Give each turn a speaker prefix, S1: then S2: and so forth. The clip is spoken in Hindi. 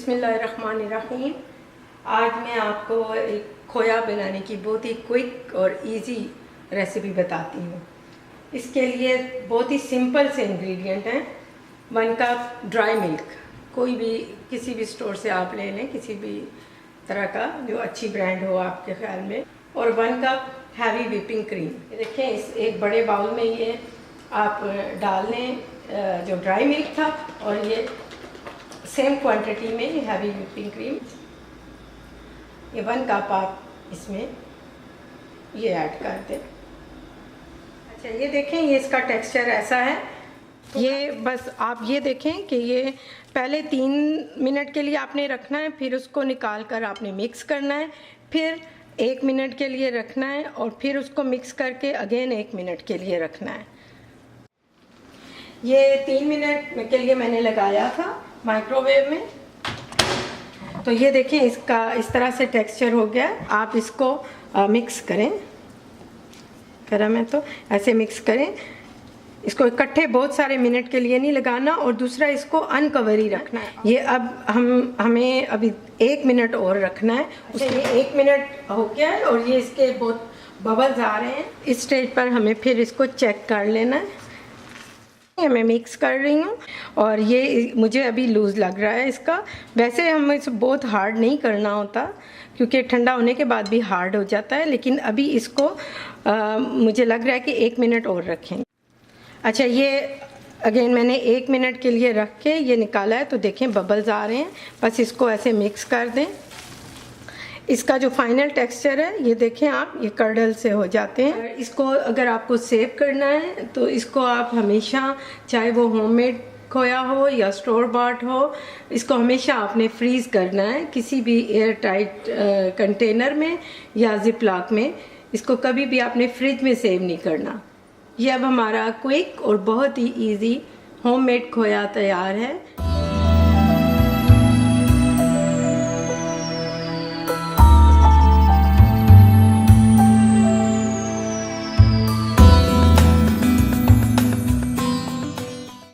S1: बिस्मिल्लाहिर्रहमानिर्रहीम। आज मैं आपको एक खोया बनाने की बहुत ही क्विक और इजी रेसिपी बताती हूँ। इसके लिए बहुत ही सिंपल से इंग्रेडिएंट हैं। 1 कप ड्राई मिल्क, कोई भी किसी भी स्टोर से आप ले लें, किसी भी तरह का जो अच्छी ब्रांड हो आपके ख्याल में, और 1 कप हैवी व्हिपिंग क्रीम। देखें, इस एक बड़े बाउल में ये आप डाल लें जो ड्राई मिल्क था, और ये सेम क्वांटिटी में हैवी व्हिपिंग क्रीम, ये 1 कप आप इसमें ये ऐड कर दें। अच्छा, ये देखें, ये इसका टेक्सचर ऐसा है। ये बस आप ये देखें कि ये पहले 3 मिनट के लिए आपने रखना है, फिर उसको निकाल कर आपने मिक्स करना है, फिर 1 मिनट के लिए रखना है, और फिर उसको मिक्स करके अगेन 1 मिनट के लिए रखना है। ये 3 मिनट के लिए मैंने लगाया था माइक्रोवेव में। तो ये देखें, इसका इस तरह से टेक्सचर हो गया। आप इसको मिक्स करें, करा मैं तो ऐसे मिक्स करें। इसको इकट्ठे बहुत सारे मिनट के लिए नहीं लगाना, और दूसरा इसको अनकवर ही रखना है। ये अब हमें अभी 1 मिनट और रखना है। अच्छा, ये 1 मिनट हो गया है और ये इसके बहुत बबल्स आ रहे हैं। इस स्टेज पर हमें फिर इसको चेक कर लेना है। मैं मिक्स कर रही हूँ, और ये मुझे अभी लूज़ लग रहा है इसका। वैसे हमें इसे बहुत हार्ड नहीं करना होता, क्योंकि ठंडा होने के बाद भी हार्ड हो जाता है, लेकिन अभी इसको मुझे लग रहा है कि 1 मिनट और रखें। अच्छा, ये अगेन मैंने 1 मिनट के लिए रख के ये निकाला है। तो देखें, बबल्स आ रहे हैं। बस इसको ऐसे मिक्स कर दें। इसका जो फाइनल टेक्सचर है, ये देखें आप, ये कर्डल से हो जाते हैं। इसको अगर आपको सेव करना है तो इसको आप हमेशा, चाहे वो होममेड खोया हो या स्टोर बॉट हो, इसको हमेशा आपने फ्रीज़ करना है किसी भी एयर टाइट कंटेनर में या जिप लॉक में। इसको कभी भी आपने फ्रिज में सेव नहीं करना। ये अब हमारा क्विक और बहुत ही ईजी होममेड खोया तैयार है।